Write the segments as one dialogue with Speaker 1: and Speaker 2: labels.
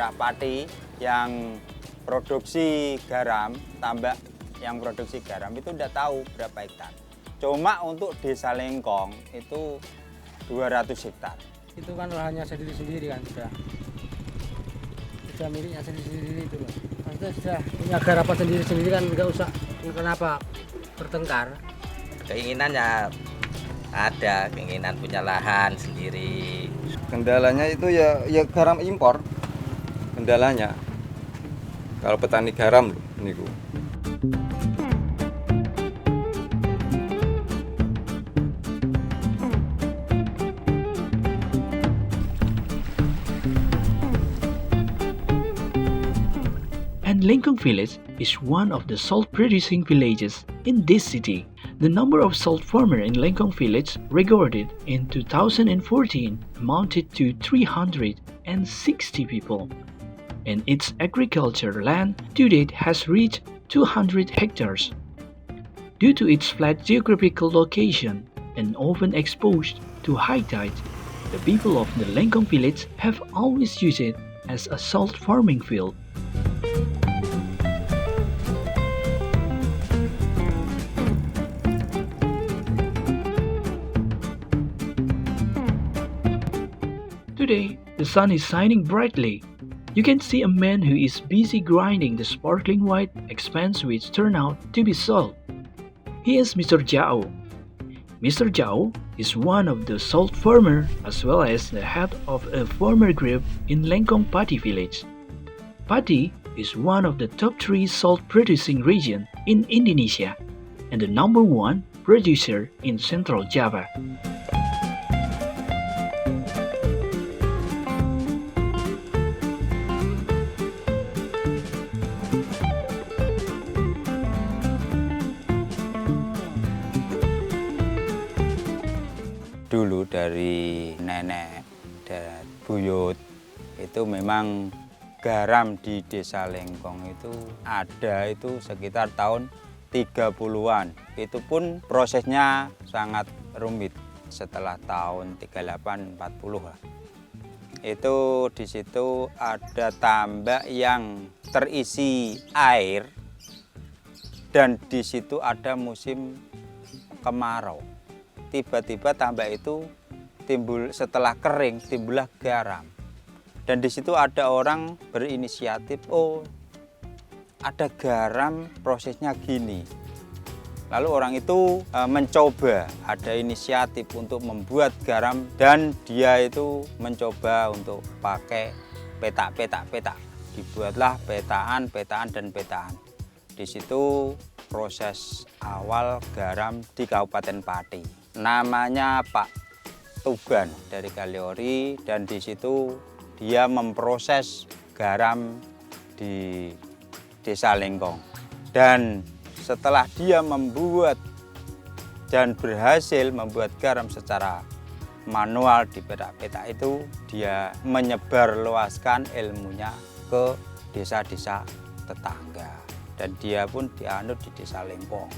Speaker 1: daerah Pati yang produksi garam, tambak yang produksi garam itu udah tahu berapa hektar. Cuma untuk Desa Lengkong itu 200 hektar.
Speaker 2: Itu kan lahannya sendiri-sendiri kan sudah miliknya sendiri-sendiri itu loh. Maksudnya sudah punya garapan sendiri-sendiri kan nggak usah kenapa bertengkar.
Speaker 3: Keinginannya ada, keinginan punya lahan sendiri.
Speaker 4: Kendalanya itu ya garam impor. Kendalanya kalau petani garam loh niku.
Speaker 5: And Lengkong Village is one of the salt-producing villages in this city. The number of salt farmers in Lengkong Village recorded in 2014 amounted to 360 people, and its agriculture land to date has reached 200 hectares. Due to its flat geographical location and often exposed to high tide, the people of the Lengkong Village have always used it as a salt farming field. Today, the sun is shining brightly. You can see a man who is busy grinding the sparkling white expanse which turned out to be salt. He is Mr. Jao. Mr. Jao is one of the salt farmers as well as the head of a farmer group in Lengkong Pati village. Pati is one of the top 3 salt producing regions in Indonesia and the number 1 producer in Central Java.
Speaker 1: Dulu dari nenek dan buyut itu memang garam di Desa Lengkong itu ada itu sekitar tahun 30-an. Itu pun prosesnya sangat rumit setelah tahun 38-40 lah. Itu di situ ada tambak yang terisi air dan di situ ada musim kemarau. Tiba-tiba tambak itu timbul setelah kering, timbullah garam. Dan di situ ada orang berinisiatif, oh ada garam prosesnya gini. Lalu orang itu mencoba, ada inisiatif untuk membuat garam dan dia itu mencoba untuk pakai petak. Dibuatlah petaan dan petaan. Di situ proses awal garam di Kabupaten Pati. Namanya Pak Tuban dari Kaliori dan di situ dia memproses garam di Desa Lengkong. Dan setelah dia membuat dan berhasil membuat garam secara manual di petak-petak itu, dia menyebarluaskan ilmunya ke desa-desa tetangga dan dia pun dianut di Desa Lengkong.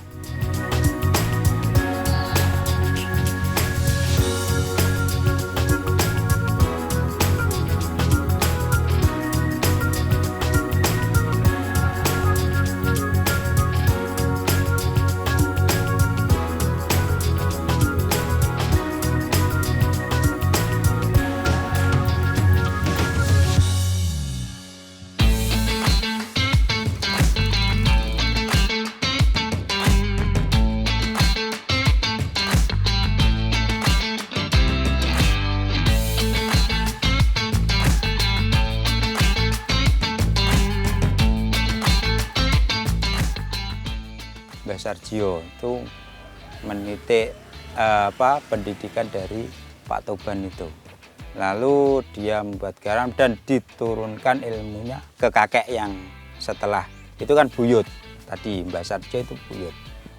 Speaker 1: Mbah Sarjio itu menitik pendidikan dari Pak Tuban itu. Lalu dia membuat garam dan diturunkan ilmunya ke kakek yang setelah itu kan buyut. Tadi Mbah Sarjio itu buyut.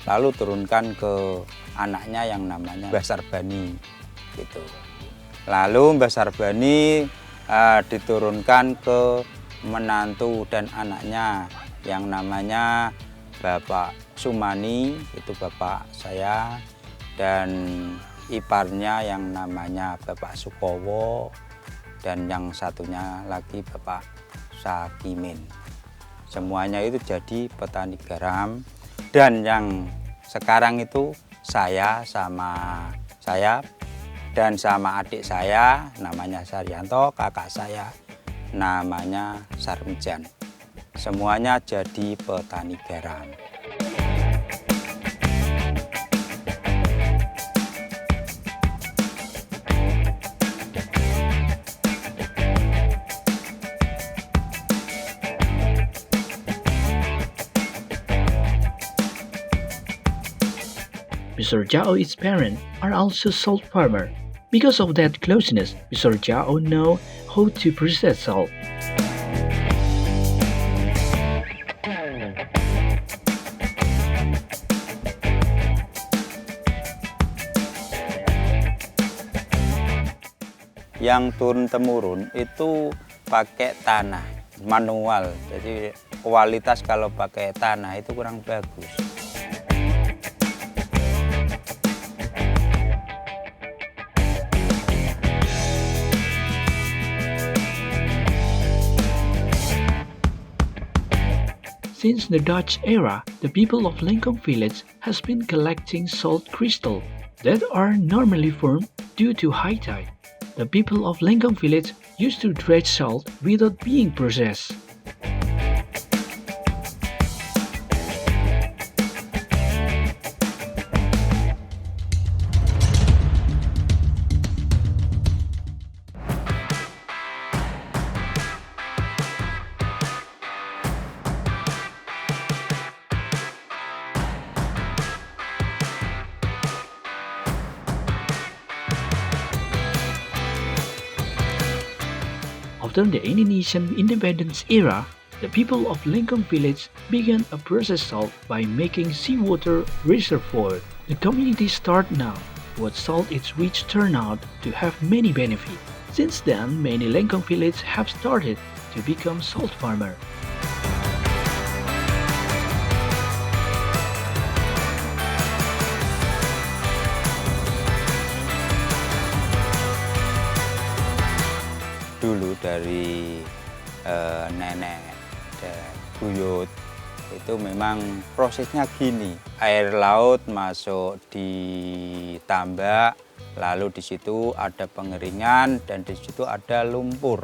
Speaker 1: Lalu turunkan ke anaknya yang namanya Mbah Sarbani gitu. Lalu Mbah Sarbani diturunkan ke menantu dan anaknya yang namanya Bapak Sumani, itu bapak saya, dan iparnya yang namanya Bapak Sukowo, dan yang satunya lagi Bapak Sakimin. Semuanya itu jadi petani garam. Dan yang sekarang itu saya dan sama adik saya namanya Saryanto, kakak saya namanya Sarmijan. Semuanya jadi petani garam.
Speaker 5: Mr. Jao's parents are also salt farmer. Because of that closeness, Mr. Jao know how to process salt.
Speaker 1: Yang turun-temurun itu pakai tanah manual, jadi kualitas kalau pakai tanah itu kurang bagus.
Speaker 5: Since the Dutch era, the people of Lengkong village has been collecting salt crystal that are normally formed due to high tide. The people of Lengkong village used to dredge salt without being processed. After the Indonesian independence era, the people of Lengkong village began a process salt by making seawater reservoir. The community start now what salt is which turn out to have many benefits. Since then, many Lengkong villages have started to become salt farmer.
Speaker 1: Dulu dari nenek dan buyut itu memang prosesnya gini, air laut masuk di tambak, lalu di situ ada pengeringan dan di situ ada lumpur.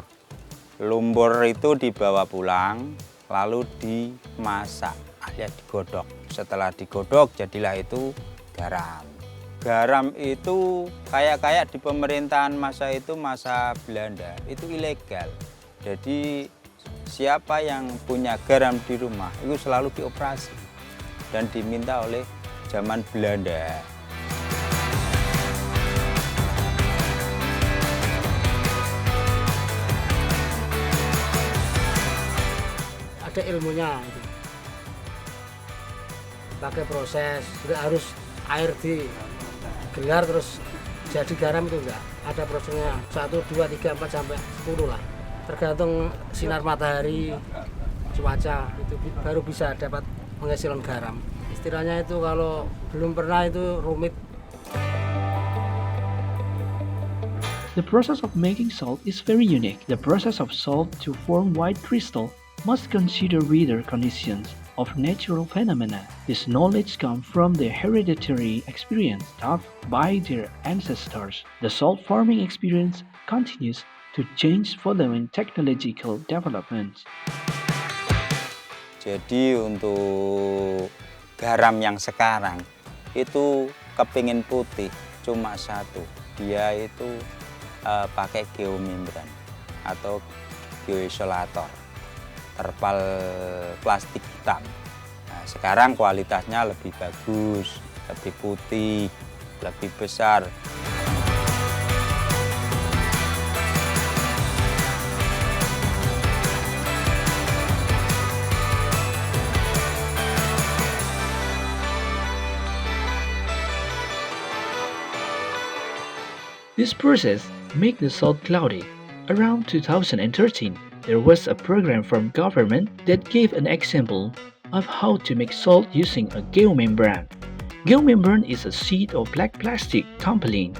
Speaker 1: Lumpur itu dibawa pulang lalu dimasak alias digodok. Setelah digodok jadilah itu garam. Garam itu kayak di pemerintahan masa itu, masa Belanda, itu ilegal. Jadi siapa yang punya garam di rumah itu selalu dioperasi dan diminta oleh zaman Belanda.
Speaker 2: Ada ilmunya itu. Pakai proses, nggak harus air digelar terus jadi garam, itu enggak. Ada prosesnya 1, 2, 3, 4 sampai 10 lah. Tergantung sinar matahari, cuaca, itu baru bisa dapat menghasilkan garam. Istilahnya itu kalau belum pernah itu rumit.
Speaker 5: The process of making salt is very unique. The process of salt to form white crystal must consider weather conditions of natural phenomena. This knowledge comes from the hereditary experience taught by their ancestors. The salt farming experience continues to change following technological developments.
Speaker 1: Jadi untuk garam yang sekarang itu kepingin putih cuma satu, dia itu pakai geomembran atau geoisolator, terpal plastik hitam. Nah, sekarang kualitasnya lebih bagus, lebih putih, lebih besar.
Speaker 5: This process makes the salt cloudy. Around 2013, there was a program from government that gave an example of how to make salt using a geomembrane. Geomembrane is a sheet of black plastic tarpaulin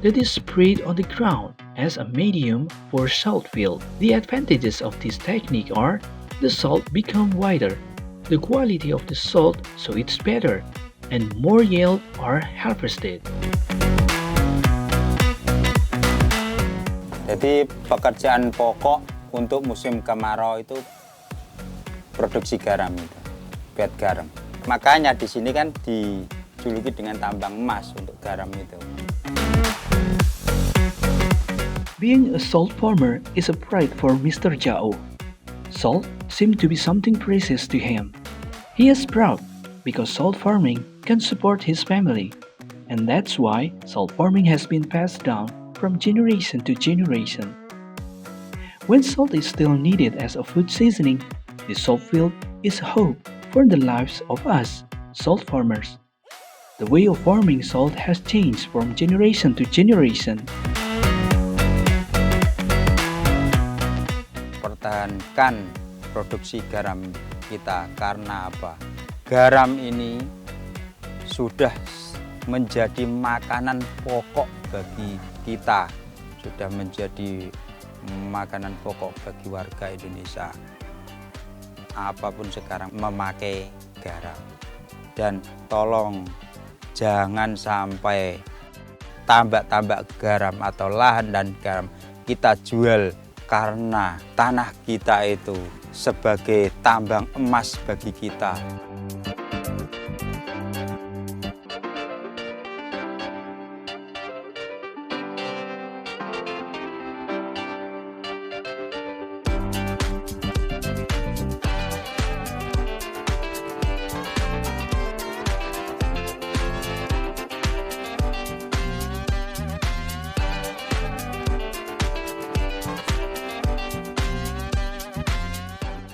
Speaker 5: that is sprayed on the ground as a medium for salt fill. The advantages of this technique are the salt become wider, the quality of the salt so it's better, and more yield are harvested.
Speaker 1: Jadi pekerjaan pokok untuk musim kemarau itu produksi garam itu, bed garam. Makanya di sini kan dijuluki dengan tambang emas untuk garam itu.
Speaker 5: Being a salt farmer is a pride for Mr. Jao. Salt seemed to be something precious to him. He is proud because salt farming can support his family, and that's why salt farming has been passed down from generation to generation. When salt is still needed as a food seasoning, the salt field is hope for the lives of us, salt farmers. The way of farming salt has changed from generation to generation.
Speaker 1: Pertahankan produksi garam kita karena apa? Garam ini sudah menjadi makanan pokok bagi kita, sudah menjadi makanan pokok bagi warga Indonesia. Apapun sekarang memakai garam. Dan tolong jangan sampai tambak-tambak garam atau lahan dan garam kita jual karena tanah kita itu sebagai tambang emas bagi kita.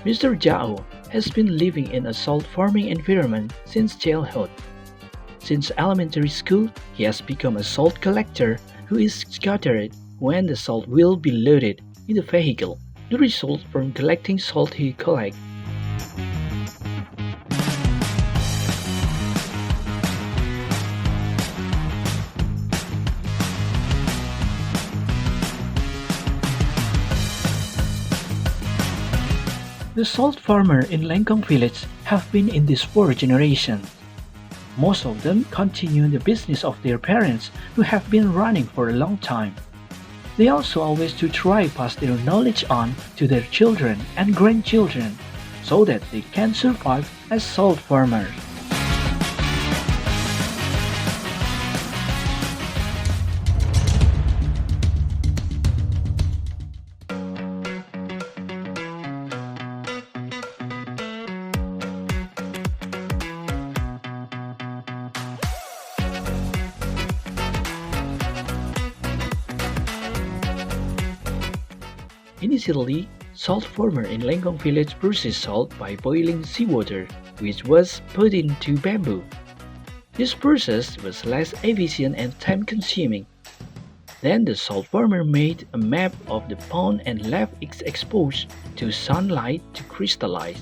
Speaker 5: Mr. Jao has been living in a salt farming environment since childhood. Since elementary school, he has become a salt collector who is scattered when the salt will be loaded in the vehicle. The result from collecting salt he collects. The salt farmer in Lengkong village have been in this 4 generations. Most of them continue the business of their parents who have been running for a long time. They also always to try pass their knowledge on to their children and grandchildren so that they can survive as salt farmers. Initially, salt farmer in Lengkong village processed salt by boiling seawater, which was put into bamboo. This process was less efficient and time-consuming. Then the salt farmer made a map of the pond and left it exposed to sunlight to crystallize.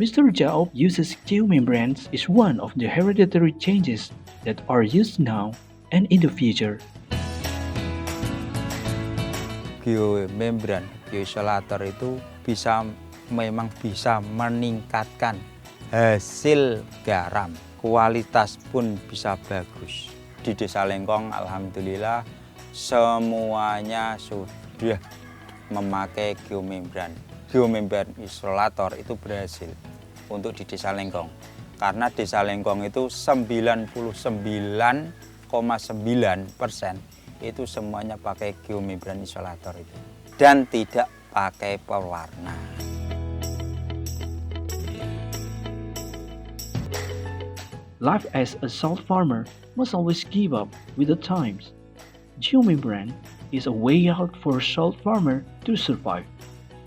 Speaker 5: Mr. Jao uses geomembranes is one of the hereditary changes that are used now and in the future.
Speaker 1: Geomembran, geoisolator itu memang bisa meningkatkan hasil garam, kualitas pun bisa bagus. Di Desa Lengkong alhamdulillah semuanya sudah memakai geomembran. Geomembran isolator itu berhasil untuk di Desa Lengkong. Karena Desa Lengkong itu 99,9% itu semuanya pakai geomembran isolator itu. Dan tidak pakai pewarna.
Speaker 5: Life as a salt farmer must always keep up with the times. Geomembran is a way out for a salt farmer to survive.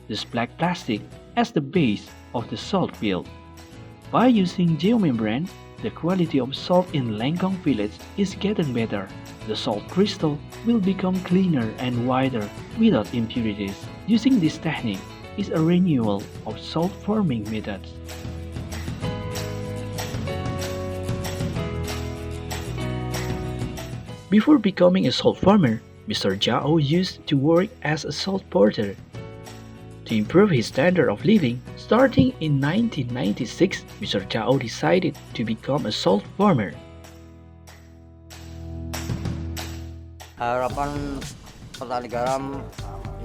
Speaker 5: This black plastic as the base of the salt field. By using geomembrane, the quality of salt in Lengkong village is getting better. The salt crystal will become cleaner and wider without impurities. Using this technique, is a renewal of salt farming methods. Before becoming a salt farmer, Mr. Jao used to work as a salt porter. To improve his standard of living, starting in 1996, Mr. Jao decided to become a salt farmer.
Speaker 6: Harapan petani garam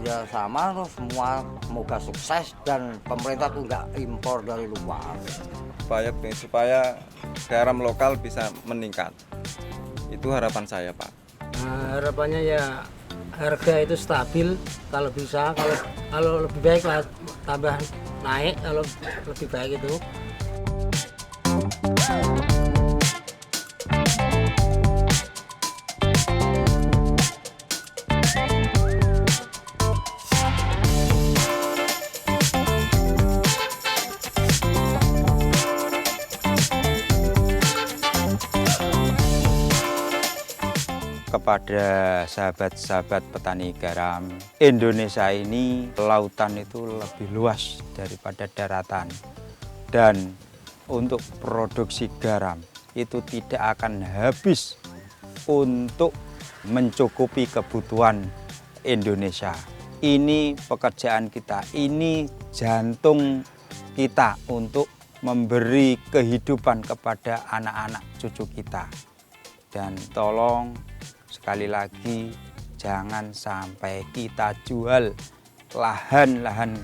Speaker 6: ya sama tuh, semua semoga sukses dan pemerintah tuh nggak impor dari luar.
Speaker 4: Supaya garam lokal bisa meningkat. Itu harapan saya, Pak.
Speaker 2: Nah, harapannya ya harga itu stabil, kalau bisa, kalau lebih baik lah tambah naik, kalau lebih baik itu.
Speaker 1: Kepada sahabat-sahabat petani garam, Indonesia ini lautan itu lebih luas daripada daratan, dan untuk produksi garam itu tidak akan habis untuk mencukupi kebutuhan Indonesia. Ini pekerjaan kita, ini jantung kita untuk memberi kehidupan kepada anak-anak cucu kita. Dan tolong sekali lagi, jangan sampai kita jual lahan-lahan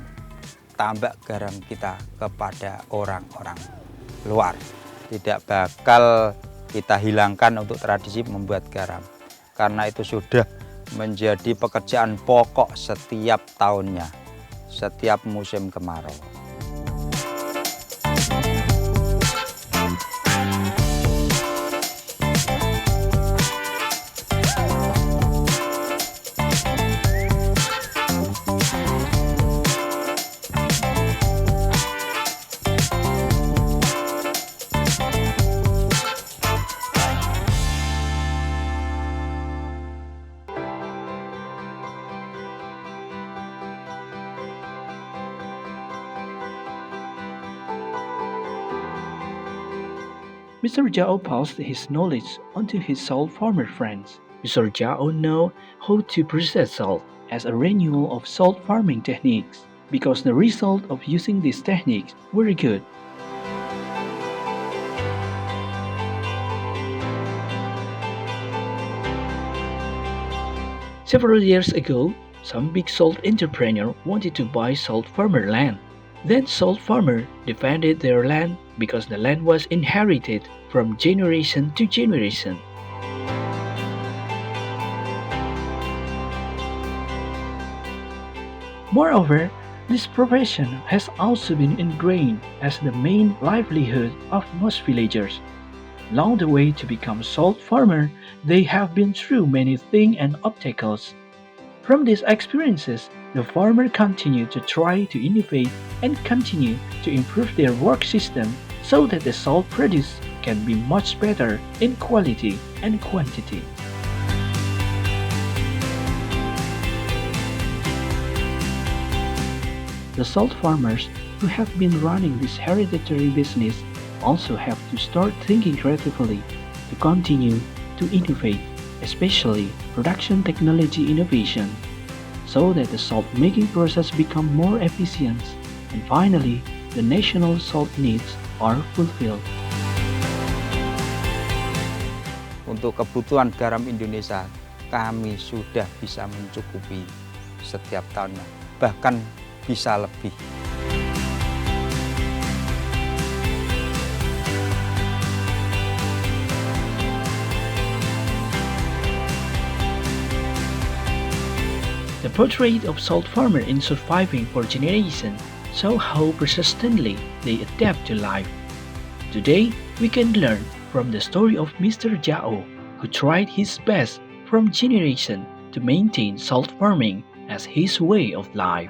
Speaker 1: tambak garam kita kepada orang-orang luar. Tidak bakal kita hilangkan untuk tradisi membuat garam, karena itu sudah menjadi pekerjaan pokok setiap tahunnya, setiap musim kemarau.
Speaker 5: Mr. Jao passed his knowledge onto his salt farmer friends. Mr. Jao know how to process salt as a renewal of salt farming techniques, because the result of using these techniques were good. Several years ago, some big salt entrepreneur wanted to buy salt farmer land. Then salt farmer defended their land because the land was inherited from generation to generation. Moreover, this profession has also been ingrained as the main livelihood of most villagers. Along the way to become salt farmer, they have been through many things and obstacles. From these experiences, the farmer continue to try to innovate and continue to improve their work system so that the salt produced can be much better in quality and quantity. The salt farmers who have been running this hereditary business also have to start thinking creatively to continue to innovate, especially production technology innovation, so that the salt making process become more efficient and finally the national salt needs are fulfilled.
Speaker 1: Untuk kebutuhan garam Indonesia, kami sudah bisa mencukupi setiap tahunnya, bahkan bisa lebih.
Speaker 5: The portrait of salt farmer in surviving for generations show how persistently they adapt to life. Today, we can learn from the story of Mr. Jao, who tried his best from generation to maintain salt farming as his way of life.